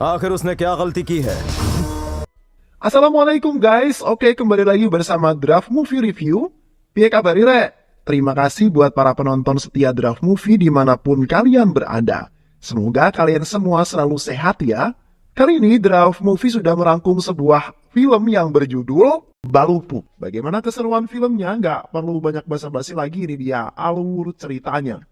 आखिर उसने क्या गलती की है? Assalamualaikum guys, oke kembali lagi bersama Draft Movie Review. Piye kabar Ire? Terima kasih buat para penonton setia Draft Movie dimanapun kalian berada. Semoga kalian semua selalu sehat ya. Kali ini Draft Movie sudah merangkum sebuah film yang berjudul Balupuk. Bagaimana keseruan filmnya? Nggak perlu banyak basa-basi lagi, ini dia alur ceritanya.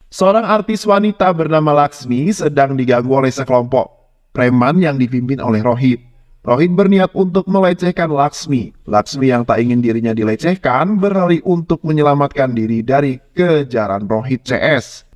Seorang artis wanita bernama Laksmi sedang diganggu oleh sekelompok preman yang dipimpin oleh Rohit. Rohit berniat untuk melecehkan Laksmi. Laksmi yang tak ingin dirinya dilecehkan berlari untuk menyelamatkan diri dari kejaran Rohit CS.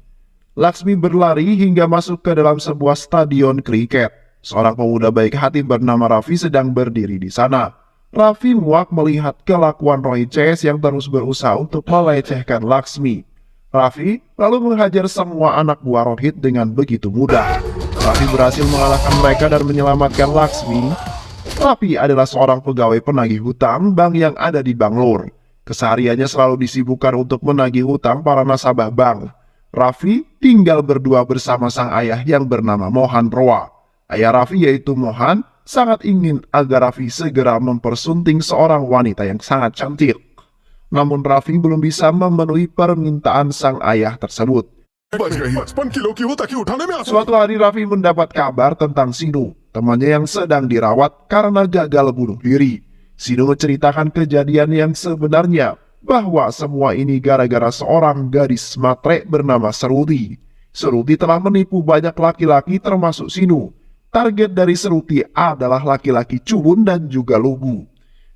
Laksmi berlari hingga masuk ke dalam sebuah stadion kriket. Seorang pemuda baik hati bernama Raffi sedang berdiri di sana. Raffi muak melihat kelakuan Rohit CS yang terus berusaha untuk melecehkan Laksmi. Raffi lalu menghajar semua anak buah Rohit dengan begitu mudah. Raffi berhasil mengalahkan mereka dan menyelamatkan Laksmi. Raffi adalah seorang pegawai penagih hutang bank yang ada di Bangalore. Kesehariannya selalu disibukkan untuk menagih hutang para nasabah bank. Raffi tinggal berdua bersama sang ayah yang bernama Mohan Roa. Ayah Raffi yaitu Mohan sangat ingin agar Raffi segera mempersunting seorang wanita yang sangat cantik. Namun Raffi belum bisa memenuhi permintaan sang ayah tersebut. Suatu hari Raffi mendapat kabar tentang Sinu, temannya yang sedang dirawat karena gagal bunuh diri. Sinu menceritakan kejadian yang sebenarnya, bahwa semua ini gara-gara seorang gadis matre bernama Seruti. Seruti telah menipu banyak laki-laki termasuk Sinu. Target dari Seruti adalah laki-laki culun dan juga lugu.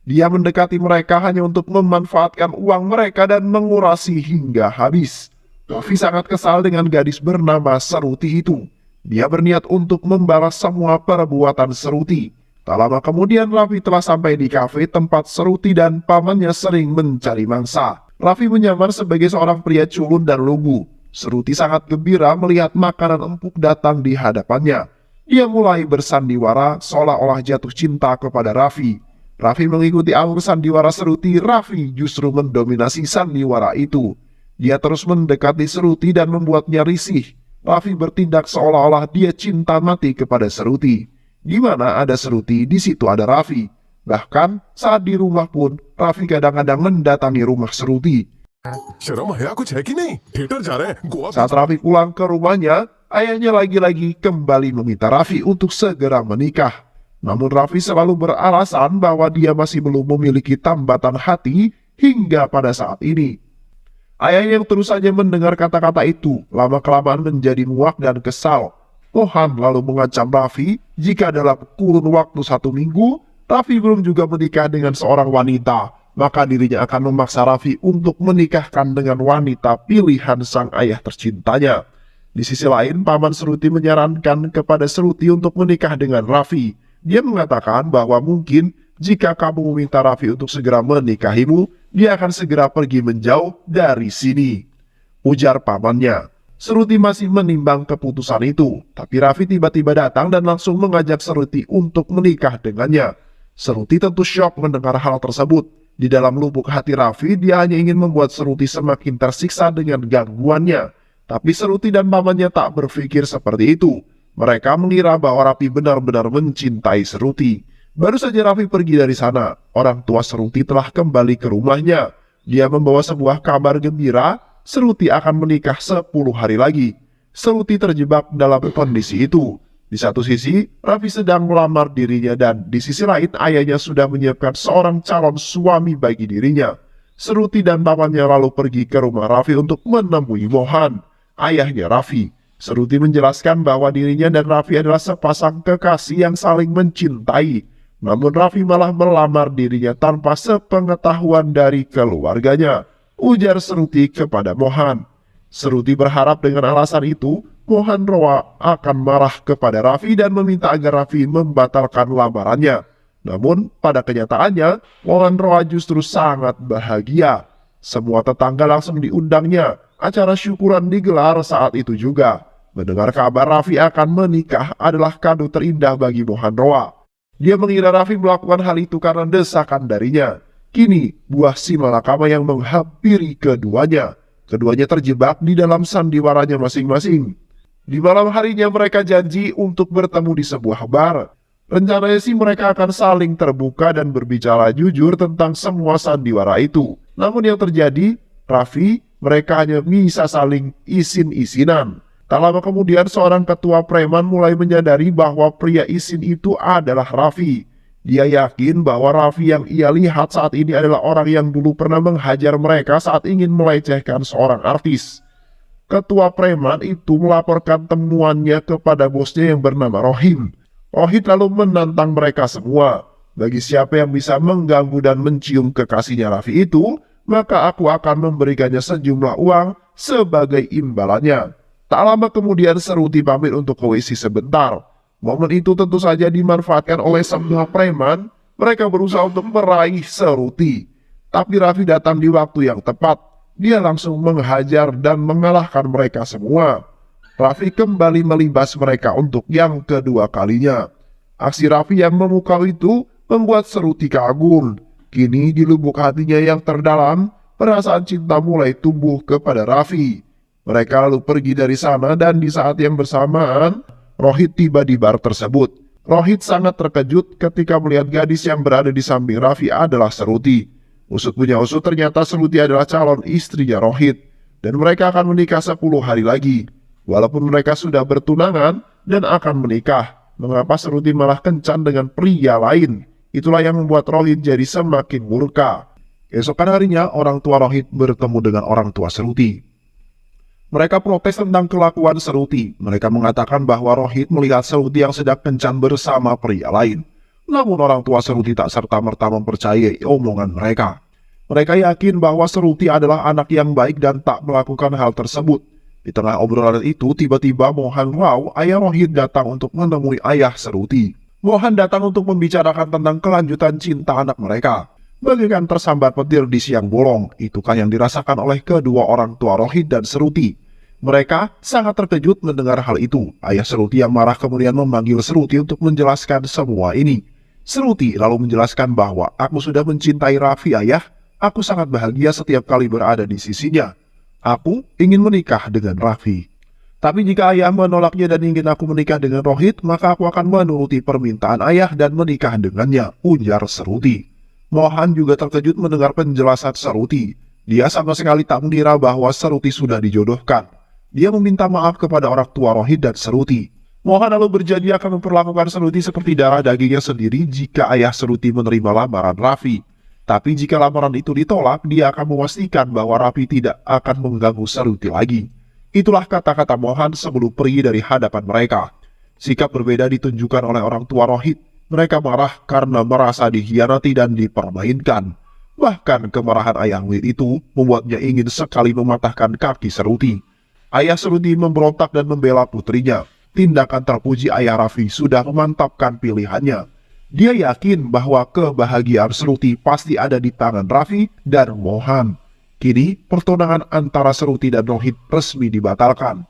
Dia mendekati mereka hanya untuk memanfaatkan uang mereka dan mengurasi hingga habis. Raffi sangat kesal dengan gadis bernama Seruti itu. Dia berniat untuk membalas semua perbuatan Seruti. Tak lama kemudian Raffi telah sampai di kafe tempat Seruti dan pamannya sering mencari mangsa. Raffi menyamar sebagai seorang pria culun dan lugu. Seruti sangat gembira melihat makanan empuk datang di hadapannya. Dia mulai bersandiwara seolah-olah jatuh cinta kepada Raffi. Raffi mengikuti alur sandiwara Seruti. Raffi justru mendominasi sandiwara itu. Dia terus mendekati Seruti dan membuatnya risih. Raffi bertindak seolah-olah dia cinta mati kepada Seruti. Di mana ada Seruti, di situ ada Raffi. Bahkan saat di rumah pun, Raffi kadang-kadang mendatangi rumah Seruti. Saat Raffi pulang ke rumahnya, ayahnya lagi-lagi kembali meminta Raffi untuk segera menikah. Namun Raffi selalu beralasan bahwa dia masih belum memiliki tambatan hati hingga pada saat ini. Ayahnya yang terus saja mendengar kata-kata itu, lama-kelamaan menjadi muak dan kesal. Mohan lalu mengancam Raffi jika dalam kurun waktu 1 minggu, Raffi belum juga menikah dengan seorang wanita, maka dirinya akan memaksa Raffi untuk menikahkan dengan wanita pilihan sang ayah tercintanya. Di sisi lain, paman Seruti menyarankan kepada Seruti untuk menikah dengan Raffi. Dia mengatakan bahwa mungkin jika kamu meminta Raffi untuk segera menikahimu, dia akan segera pergi menjauh dari sini. Ujar pamannya. Seruti masih menimbang keputusan itu, tapi Raffi tiba-tiba datang dan langsung mengajak Seruti untuk menikah dengannya. Seruti tentu syok mendengar hal tersebut. Di dalam lubuk hati Raffi, dia hanya ingin membuat Seruti semakin tersiksa dengan gangguannya. Tapi Seruti dan pamannya tak berpikir seperti itu. Mereka mengira bahwa Raffi benar-benar mencintai Seruti. Baru saja Raffi pergi dari sana, orang tua Seruti telah kembali ke rumahnya. Dia membawa sebuah kabar gembira, Seruti akan menikah 10 hari lagi. Seruti terjebak dalam kondisi itu. Di satu sisi, Raffi sedang melamar dirinya dan di sisi lain ayahnya sudah menyiapkan seorang calon suami bagi dirinya. Seruti dan pamannya lalu pergi ke rumah Raffi untuk menemui Mohan, ayahnya Raffi. Seruti menjelaskan bahwa dirinya dan Raffi adalah sepasang kekasih yang saling mencintai. Namun Raffi malah melamar dirinya tanpa sepengetahuan dari keluarganya, ujar Seruti kepada Mohan. Seruti berharap dengan alasan itu, Mohan Roa akan marah kepada Raffi dan meminta agar Raffi membatalkan lamarannya. Namun pada kenyataannya, Mohan Roa justru sangat bahagia. Semua tetangga langsung diundangnya. Acara syukuran digelar saat itu juga. Mendengar kabar Raffi akan menikah adalah kado terindah bagi Mohan Roa. Dia mengira Raffi melakukan hal itu karena desakan darinya. Kini, buah si malakama yang menghampiri keduanya. Keduanya terjebak di dalam sandiwaranya masing-masing. Di malam harinya mereka janji untuk bertemu di sebuah bar. Rencananya sih mereka akan saling terbuka dan berbicara jujur tentang semua sandiwara itu. Namun yang terjadi, Raffi, mereka hanya bisa saling isin-isinan. Tak lama kemudian seorang ketua preman mulai menyadari bahwa pria isin itu adalah Raffi. Dia yakin bahwa Raffi yang ia lihat saat ini adalah orang yang dulu pernah menghajar mereka saat ingin melecehkan seorang artis. Ketua preman itu melaporkan temuannya kepada bosnya yang bernama Rohim. Rohit lalu menantang mereka semua. Bagi siapa yang bisa mengganggu dan mencium kekasihnya Raffi itu, maka aku akan memberikannya sejumlah uang sebagai imbalannya. Tak lama kemudian Seruti pamit untuk ke WC sebentar. Momen itu tentu saja dimanfaatkan oleh semua preman. Mereka berusaha untuk meraih Seruti. Tapi Raffi datang di waktu yang tepat. Dia langsung menghajar dan mengalahkan mereka semua. Raffi kembali melibas mereka untuk yang kedua kalinya. Aksi Raffi yang memukau itu membuat Seruti kagum. Kini di lubuk hatinya yang terdalam, perasaan cinta mulai tumbuh kepada Raffi. Mereka lalu pergi dari sana dan di saat yang bersamaan, Rohit tiba di bar tersebut. Rohit sangat terkejut ketika melihat gadis yang berada di samping Raffi adalah Seruti. Usut punya usut ternyata Seruti adalah calon istrinya Rohit. Dan mereka akan menikah 10 hari lagi. Walaupun mereka sudah bertunangan dan akan menikah, mengapa Seruti malah kencan dengan pria lain? Itulah yang membuat Rohit jadi semakin murka. Keesokan harinya, orang tua Rohit bertemu dengan orang tua Seruti. Mereka protes tentang kelakuan Seruti. Mereka mengatakan bahwa Rohit melihat Seruti yang sedang kencan bersama pria lain. Namun orang tua Seruti tak serta-merta mempercayai omongan mereka. Mereka yakin bahwa Seruti adalah anak yang baik dan tak melakukan hal tersebut. Di tengah obrolan itu, tiba-tiba Mohan Rao, ayah Rohit datang untuk menemui ayah Seruti. Mohan datang untuk membicarakan tentang kelanjutan cinta anak mereka. Bagaikan tersambar petir di siang bolong, itukah yang dirasakan oleh kedua orang tua Rohit dan Seruti. Mereka sangat terkejut mendengar hal itu. Ayah Seruti yang marah kemudian memanggil Seruti untuk menjelaskan semua ini. Seruti lalu menjelaskan bahwa aku sudah mencintai Raffi ayah, aku sangat bahagia setiap kali berada di sisinya. Aku ingin menikah dengan Raffi. Tapi jika ayah menolaknya dan ingin aku menikah dengan Rohit, maka aku akan menuruti permintaan ayah dan menikah dengannya, ujar Seruti. Mohan juga terkejut mendengar penjelasan Seruti. Dia sama sekali tak mengira bahwa Seruti sudah dijodohkan. Dia meminta maaf kepada orang tua Rohit dan Seruti. Mohan lalu berjanji akan memperlakukan Seruti seperti darah dagingnya sendiri jika ayah Seruti menerima lamaran Raffi. Tapi jika lamaran itu ditolak, dia akan memastikan bahwa Raffi tidak akan mengganggu Seruti lagi. Itulah kata-kata Mohan sebelum pergi dari hadapan mereka. Sikap berbeda ditunjukkan oleh orang tua Rohit. Mereka marah karena merasa dikhianati dan dipermainkan. Bahkan kemarahan ayah Rohit itu membuatnya ingin sekali mematahkan kaki Seruti. Ayah Seruti memberontak dan membela putrinya. Tindakan terpuji ayah Raffi sudah memantapkan pilihannya. Dia yakin bahwa kebahagiaan Seruti pasti ada di tangan Raffi dan Mohan. Kini, pertunangan antara Seruti dan Rohit resmi dibatalkan.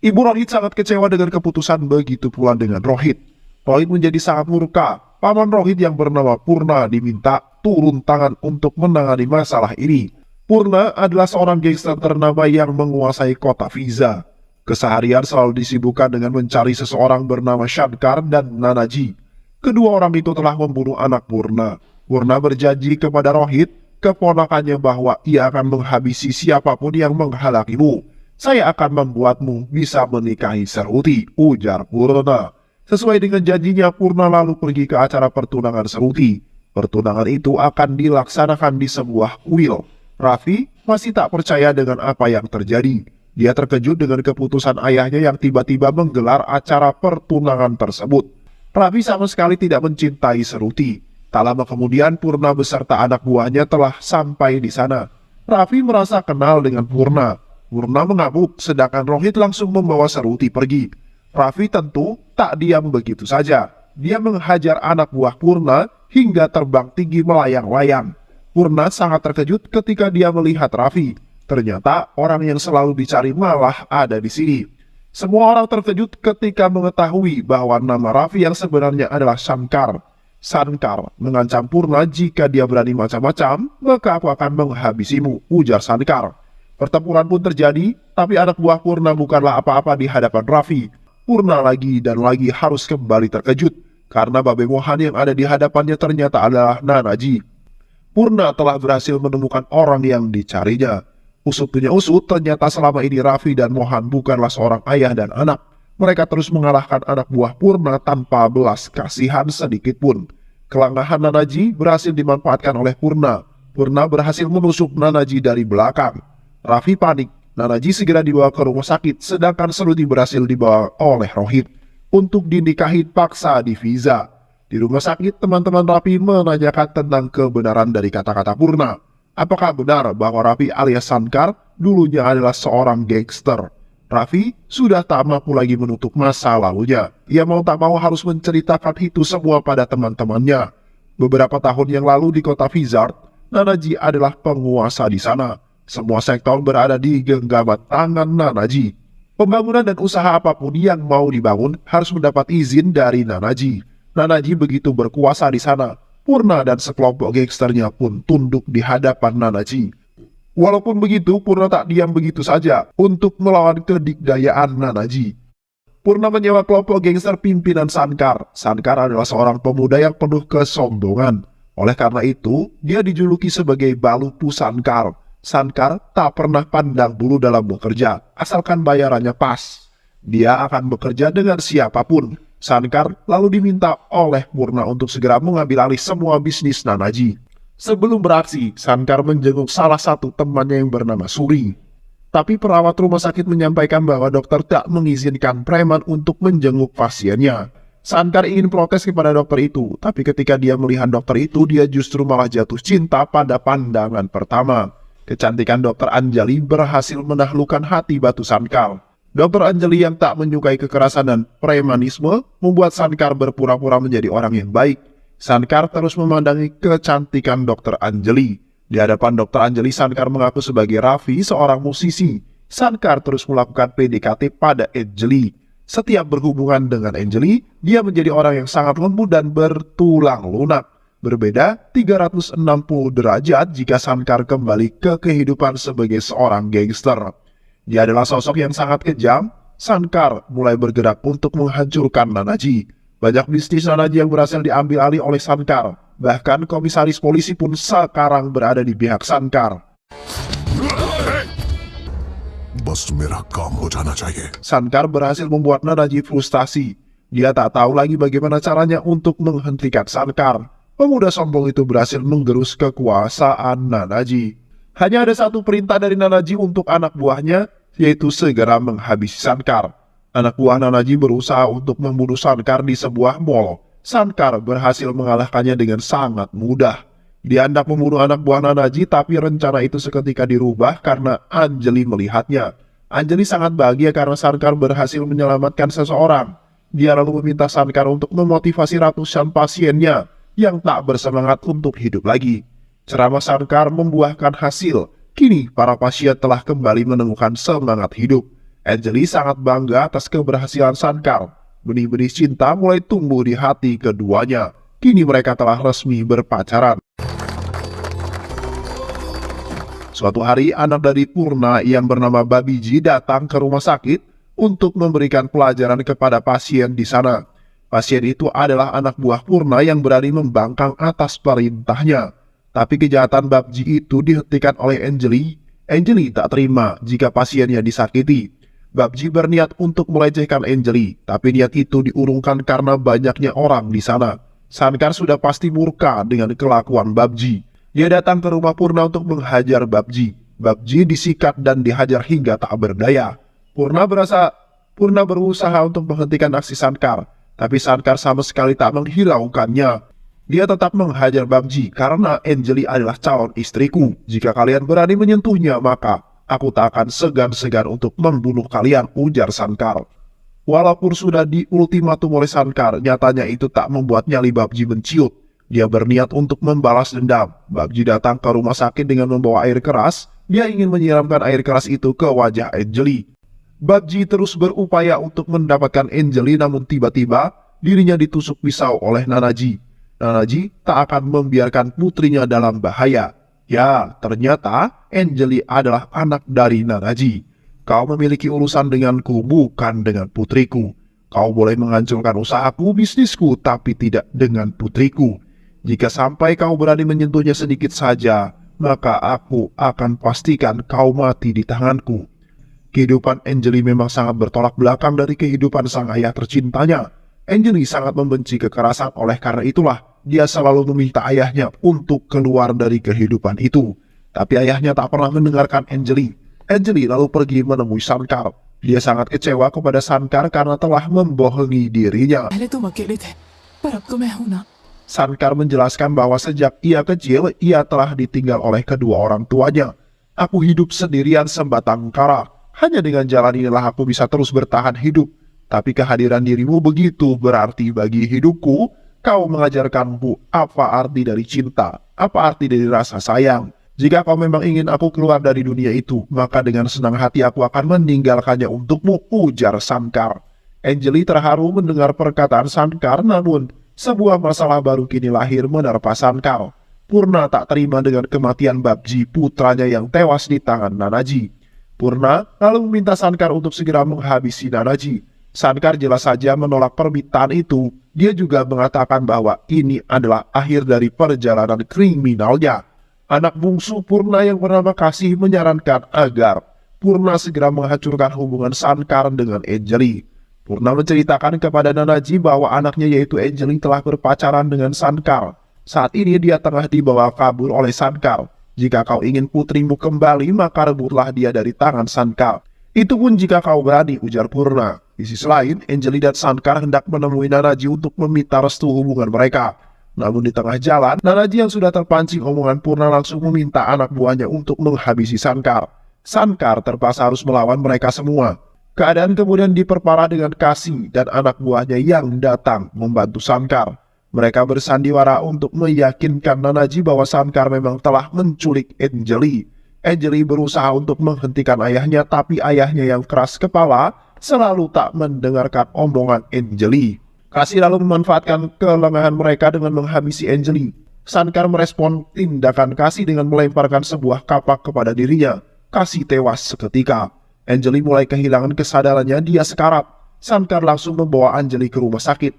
Ibu Rohit sangat kecewa dengan keputusan, begitu pula dengan Rohit. Rohit menjadi sangat murka. Paman Rohit yang bernama Purna diminta turun tangan untuk menangani masalah ini. Purna adalah seorang gangster ternama yang menguasai kota Fiza. Keseharian selalu disibukkan dengan mencari seseorang bernama Shankar dan Nanaji. Kedua orang itu telah membunuh anak Purna. Purna berjanji kepada Rohit, keponakannya, bahwa ia akan menghabisi siapapun yang menghalangimu. Saya akan membuatmu bisa menikahi Seruti, ujar Purna. Sesuai dengan janjinya, Purna lalu pergi ke acara pertunangan Seruti. Pertunangan itu akan dilaksanakan di sebuah kuil. Raffi masih tak percaya dengan apa yang terjadi. Dia terkejut dengan keputusan ayahnya yang tiba-tiba menggelar acara pertunangan tersebut. Raffi sama sekali tidak mencintai Seruti. Tak lama kemudian Purna beserta anak buahnya telah sampai di sana. Raffi merasa kenal dengan Purna. Purna mengamuk, sedangkan Rohit langsung membawa Seruti pergi. Raffi tentu tak diam begitu saja. Dia menghajar anak buah Purna hingga terbang tinggi melayang-layang. Purna sangat terkejut ketika dia melihat Raffi. Ternyata orang yang selalu dicari malah ada di sini. Semua orang terkejut ketika mengetahui bahwa nama Raffi yang sebenarnya adalah Shankar. Shankar mengancam Purna jika dia berani macam-macam, maka aku akan menghabisimu, ujar Shankar. Pertempuran pun terjadi, tapi anak buah Purna bukanlah apa-apa di hadapan Raffi. Purna lagi dan lagi harus kembali terkejut, karena Babe Mohan yang ada di hadapannya ternyata adalah Nanaji. Purna telah berhasil menemukan orang yang dicarinya. Usut punya usut, ternyata selama ini Raffi dan Mohan bukanlah seorang ayah dan anak. Mereka terus mengalahkan anak buah Purna tanpa belas kasihan sedikit pun. Kelengahan Nanaji berhasil dimanfaatkan oleh Purna. Purna berhasil menusuk Nanaji dari belakang. Raffi panik. Nanaji segera dibawa ke rumah sakit, sedangkan Seruti berhasil dibawa oleh Rohit untuk dinikahi paksa di Fiza. Di rumah sakit, teman-teman Raffi menanyakan tentang kebenaran dari kata-kata Purna. Apakah benar bahwa Raffi alias Shankar dulunya adalah seorang gangster? Raffi sudah tak mampu lagi menutup masa lalunya. Ia mau tak mau harus menceritakan itu semua pada teman-temannya. Beberapa tahun yang lalu di kota Vizard, Nanaji adalah penguasa di sana. Semua sektor berada di genggaman tangan Nanaji. Pembangunan dan usaha apapun yang mau dibangun harus mendapat izin dari Nanaji. Nanaji begitu berkuasa di sana. Purna dan sekelompok gangsternya pun tunduk di hadapan Nanaji. Walaupun begitu, Purna tak diam begitu saja untuk melawan kedikdayaan Nanaji. Purna menyewa kelompok gangster pimpinan Shankar. Shankar adalah seorang pemuda yang penuh kesombongan. Oleh karena itu, dia dijuluki sebagai Balupu Shankar. Shankar tak pernah pandang bulu dalam bekerja, asalkan bayarannya pas. Dia akan bekerja dengan siapapun. Shankar lalu diminta oleh Purna untuk segera mengambil alih semua bisnis Nanaji. Sebelum beraksi, Shankar menjenguk salah satu temannya yang bernama Suri. Tapi perawat rumah sakit menyampaikan bahwa dokter tak mengizinkan preman untuk menjenguk pasiennya. Shankar ingin protes kepada dokter itu, tapi ketika dia melihat dokter itu, dia justru malah jatuh cinta pada pandangan pertama. Kecantikan Dr. Anjali berhasil menaklukkan hati batu Shankar. Dr. Anjali yang tak menyukai kekerasan dan premanisme membuat Shankar berpura-pura menjadi orang yang baik. Shankar terus memandangi kecantikan Dr. Anjali. Di hadapan Dr. Anjali, Shankar mengaku sebagai Raffi, seorang musisi. Shankar terus melakukan PDKT pada Anjali. Setiap berhubungan dengan Anjali, dia menjadi orang yang sangat lembut dan bertulang lunak. Berbeda 360 derajat jika Shankar kembali ke kehidupan sebagai seorang gangster. Dia adalah sosok yang sangat kejam. Shankar mulai bergerak untuk menghancurkan Nanaji. Banyak bisnis Nanaji yang berhasil diambil alih oleh Shankar. Bahkan komisaris polisi pun sekarang berada di pihak Shankar. Shankar berhasil membuat Nanaji frustasi. Dia tak tahu lagi bagaimana caranya untuk menghentikan Shankar. Pemuda sombong itu berhasil menggerus kekuasaan Nanaji. Hanya ada satu perintah dari Nanaji untuk anak buahnya, yaitu segera menghabisi Shankar. Anak buah Nanaji berusaha untuk membunuh Shankar di sebuah mall. Shankar berhasil mengalahkannya dengan sangat mudah. Dia hendak membunuh anak buah Nanaji, tapi rencana itu seketika dirubah karena Anjali melihatnya. Anjali sangat bahagia karena Shankar berhasil menyelamatkan seseorang. Dia lalu meminta Shankar untuk memotivasi ratusan pasiennya yang tak bersemangat untuk hidup lagi. Ceramah Shankar membuahkan hasil. Kini para pasien telah kembali menemukan semangat hidup. Anjali sangat bangga atas keberhasilan Shankar. Benih-benih cinta mulai tumbuh di hati keduanya. Kini mereka telah resmi berpacaran. Suatu hari, anak dari Purna yang bernama Babiji datang ke rumah sakit untuk memberikan pelajaran kepada pasien di sana. Pasien itu adalah anak buah Purna yang berani membangkang atas perintahnya. Tapi kejahatan Babji itu dihentikan oleh Anjali. Anjali tak terima jika pasiennya disakiti. Babji berniat untuk melecehkan Anjali, tapi niat itu diurungkan karena banyaknya orang di sana. Shankar sudah pasti murka dengan kelakuan Babji. Dia datang ke rumah Purna untuk menghajar Babji. Babji disikat dan dihajar hingga tak berdaya. Purna berusaha untuk menghentikan aksi Shankar, tapi Shankar sama sekali tak menghiraukannya. Dia tetap menghajar Babji karena Anjali adalah calon istriku. Jika kalian berani menyentuhnya, maka aku tak akan segan-segan untuk membunuh kalian, ujar Shankar. Walaupun sudah diultimatum oleh Shankar, nyatanya itu tak membuat nyali Babji menciut. Dia berniat untuk membalas dendam. Babji datang ke rumah sakit dengan membawa air keras. Dia ingin menyiramkan air keras itu ke wajah Anjali. Babji terus berupaya untuk mendapatkan Anjali, namun tiba-tiba dirinya ditusuk pisau oleh Nanaji. Nanaji tak akan membiarkan putrinya dalam bahaya. Ya, ternyata Anjali adalah anak dari Nanaji. Kau memiliki urusan denganku, bukan dengan putriku. Kau boleh menghancurkan usahaku, bisnisku, tapi tidak dengan putriku. Jika sampai kau berani menyentuhnya sedikit saja, maka aku akan pastikan kau mati di tanganku. Kehidupan Anjali memang sangat bertolak belakang dari kehidupan sang ayah tercintanya. Anjali sangat membenci kekerasan, oleh karena itulah dia selalu meminta ayahnya untuk keluar dari kehidupan itu. Tapi ayahnya tak pernah mendengarkan Anjali. Anjali lalu pergi menemui Shankar. Dia sangat kecewa kepada Shankar karena telah membohongi dirinya. पहले तुम अकेले थे पर अब तो मैं हूं ना। Shankar menjelaskan bahwa sejak ia kecil, ia telah ditinggal oleh kedua orang tuanya. Aku hidup sendirian sebatang kara. Hanya dengan jalan inilah aku bisa terus bertahan hidup. Tapi kehadiran dirimu begitu berarti bagi hidupku. Kau mengajarkanku apa arti dari cinta, apa arti dari rasa sayang. Jika kau memang ingin aku keluar dari dunia itu, maka dengan senang hati aku akan meninggalkannya untukmu, ujar Shankar. Anjali terharu mendengar perkataan Shankar, namun sebuah masalah baru kini lahir menerpa Shankar. Purna tak terima dengan kematian Babji, putranya yang tewas di tangan Nanaji. Purna lalu meminta Shankar untuk segera menghabisi Nanaji. Shankar jelas saja menolak permintaan itu. Dia juga mengatakan bahwa ini adalah akhir dari perjalanan kriminalnya. Anak bungsu Purna yang bernama Kasih menyarankan agar Purna segera menghancurkan hubungan Shankar dengan Anjali. Purna menceritakan kepada Nanaji bahwa anaknya yaitu Anjali telah berpacaran dengan Shankar. Saat ini dia tengah dibawa kabur oleh Shankar. Jika kau ingin putrimu kembali, maka rebutlah dia dari tangan Shankar. Itu pun jika kau berani, ujar Purna. Di sisi lain, Anjali dan Shankar hendak menemui Nanaji untuk meminta restu hubungan mereka. Namun di tengah jalan, Nanaji yang sudah terpancing omongan Purna langsung meminta anak buahnya untuk menghabisi Shankar. Shankar terpaksa harus melawan mereka semua. Keadaan kemudian diperparah dengan Kasih dan anak buahnya yang datang membantu Shankar. Mereka bersandiwara untuk meyakinkan Nanaji bahwa Shankar memang telah menculik Anjali. Anjali berusaha untuk menghentikan ayahnya, tapi ayahnya yang keras kepala selalu tak mendengarkan omongan Anjali. Kasih lalu memanfaatkan kelengahan mereka dengan menghabisi Anjali. Shankar merespon tindakan Kasih dengan melemparkan sebuah kapak kepada dirinya. Kasih tewas seketika. Anjali mulai kehilangan kesadarannya, dia sekarat. Shankar langsung membawa Anjali ke rumah sakit.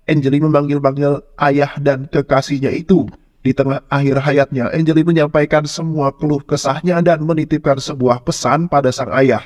Anjali memanggil-panggil ayah dan kekasihnya itu. Di tengah akhir hayatnya, Anjali menyampaikan semua keluh kesahnya dan menitipkan sebuah pesan pada sang ayah.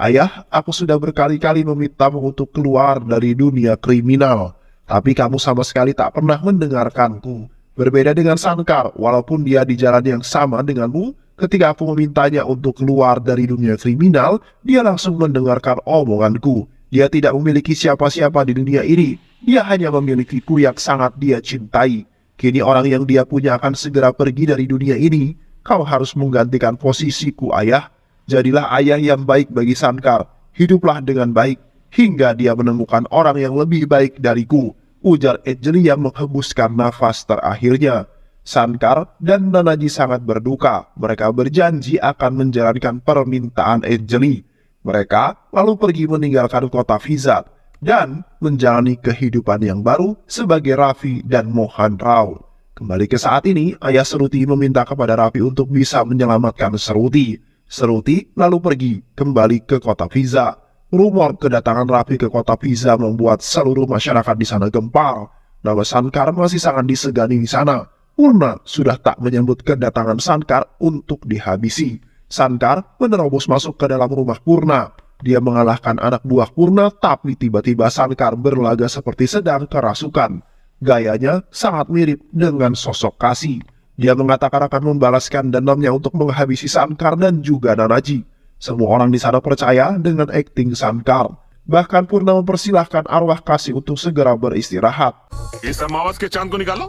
Ayah, aku sudah berkali-kali memintamu untuk keluar dari dunia kriminal, tapi kamu sama sekali tak pernah mendengarkanku. Berbeda dengan Shankar, walaupun dia di jalan yang sama denganmu, ketika aku memintanya untuk keluar dari dunia kriminal, dia langsung mendengarkan omonganku. Dia tidak memiliki siapa-siapa di dunia ini, dia hanya memilikiku yang sangat dia cintai. Kini orang yang dia punya akan segera pergi dari dunia ini. Kau harus menggantikan posisiku, ayah. Jadilah ayah yang baik bagi Shankar. Hiduplah dengan baik hingga dia menemukan orang yang lebih baik dariku, ujar Anjali yang menghembuskan nafas terakhirnya. Shankar dan Nanaji sangat berduka. Mereka berjanji akan menjalankan permintaan Anjali. Mereka lalu pergi meninggalkan kota Vizat dan menjalani kehidupan yang baru sebagai Raffi dan Mohan Rao. Kembali ke saat ini, ayah Seruti meminta kepada Raffi untuk bisa menyelamatkan Seruti. Seruti lalu pergi kembali ke kota Vizat. Rumor kedatangan Raffi ke kota Vizat membuat seluruh masyarakat di sana gempar. Nama Shankar masih sangat disegani di sana. Purna sudah tak menyambut kedatangan Shankar untuk dihabisi. Shankar menerobos masuk ke dalam rumah Purna. Dia mengalahkan anak buah Purna, tapi tiba-tiba Shankar berlaga seperti sedang kerasukan. Gayanya sangat mirip dengan sosok Kasih. Dia mengatakan akan membalaskan dendamnya untuk menghabisi Shankar dan juga Nanaji. Semua orang di sana percaya dengan akting Shankar. Bahkan Purna mempersilahkan arwah Kasih untuk segera beristirahat. इस अमावस के चांद को निकालो।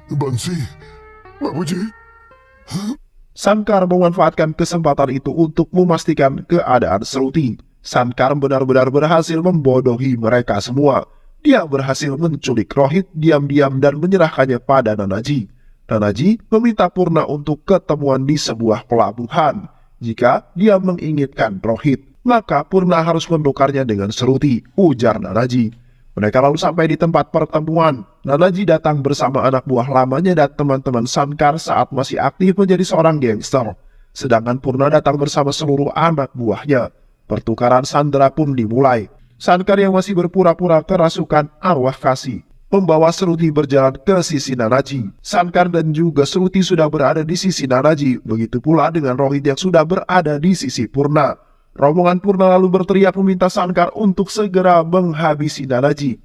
बंसी बाबूजी Shankar memanfaatkan kesempatan itu untuk memastikan keadaan Seruti. Shankar benar-benar berhasil membodohi mereka semua. dia berhasil menculik Rohit diam-diam dan menyerahkannya pada Nanaji. Nanaji meminta Purna untuk ketemuan di sebuah pelabuhan. Jika dia menginginkan Rohit, maka Purna harus menukarnya dengan Seruti, ujar Nanaji. Mereka lalu sampai di tempat pertemuan. Nanaji datang bersama anak buah lamanya dan teman-teman Sankar saat masih aktif menjadi seorang gangster. Sedangkan Purna datang bersama seluruh anak buahnya. Pertukaran sandera pun dimulai. Sankar yang masih berpura-pura kerasukan arwah kasih membawa Seruti berjalan ke sisi Nanaji. Sankar dan juga Seruti sudah berada di sisi Nanaji, begitu pula dengan Rohit yang sudah berada di sisi Purna. Rombongan Purna lalu berteriak meminta Sankar untuk segera menghabisi Nanaji.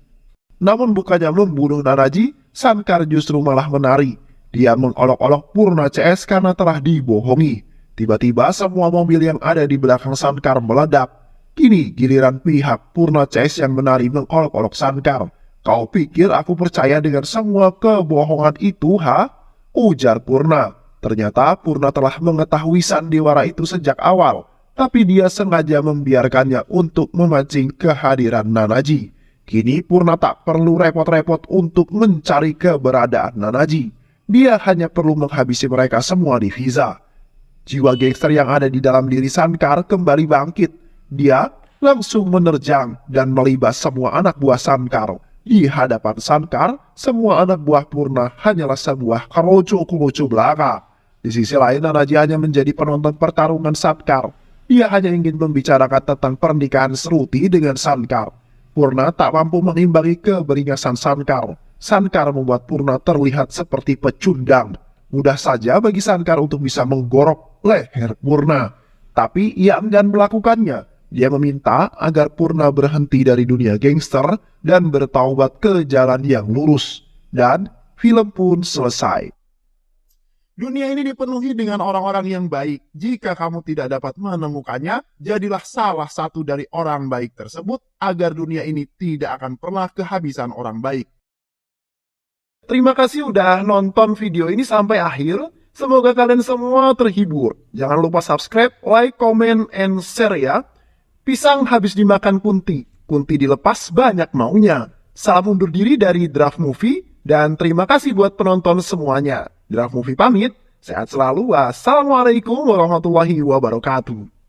Namun bukannya membunuh Nanaji, Sankar justru malah menari. Dia mengolok-olok Purna CS karena telah dibohongi. Tiba-tiba semua mobil yang ada di belakang Sankar meledak. Kini giliran pihak Purna CS yang menari mengolok-olok Sankar. Kau pikir aku percaya dengan semua kebohongan itu, ha? Ujar Purna. Ternyata Purna telah mengetahui sandiwara itu sejak awal, tapi dia sengaja membiarkannya untuk memancing kehadiran Nanaji. Kini Purna tak perlu repot-repot untuk mencari keberadaan Nanaji. Dia hanya perlu menghabisi mereka semua di Fiza. Jiwa gangster yang ada di dalam diri Sankar kembali bangkit. Dia langsung menerjang dan melibas semua anak buah Sankar. Di hadapan Sankar, semua anak buah Purna hanyalah sebuah kerucu-kerucu belaka. Di sisi lain, Nanaji hanya menjadi penonton pertarungan Sankar. Dia hanya ingin membicarakan tentang pernikahan Seruti dengan Sankar. Purna tak mampu mengimbangi keberingasan Sankar. Sankar membuat Purna terlihat seperti pecundang. Mudah saja bagi Sankar untuk bisa menggorok leher Purna. Tapi ia enggan melakukannya. Dia meminta agar Purna berhenti dari dunia gangster dan bertaubat ke jalan yang lurus. Dan film pun selesai. Dunia ini dipenuhi dengan orang-orang yang baik. Jika kamu tidak dapat menemukannya, jadilah salah satu dari orang baik tersebut agar dunia ini tidak akan pernah kehabisan orang baik. Terima kasih udah nonton video ini sampai akhir. Semoga kalian semua terhibur. Jangan lupa subscribe, like, comment, and share ya. Pisang habis dimakan kunti. Kunti dilepas banyak maunya. Salam undur diri dari Draft Movie. Dan terima kasih buat penonton semuanya. Draft Movie pamit. Sehat selalu. Wassalamualaikum warahmatullahi wabarakatuh.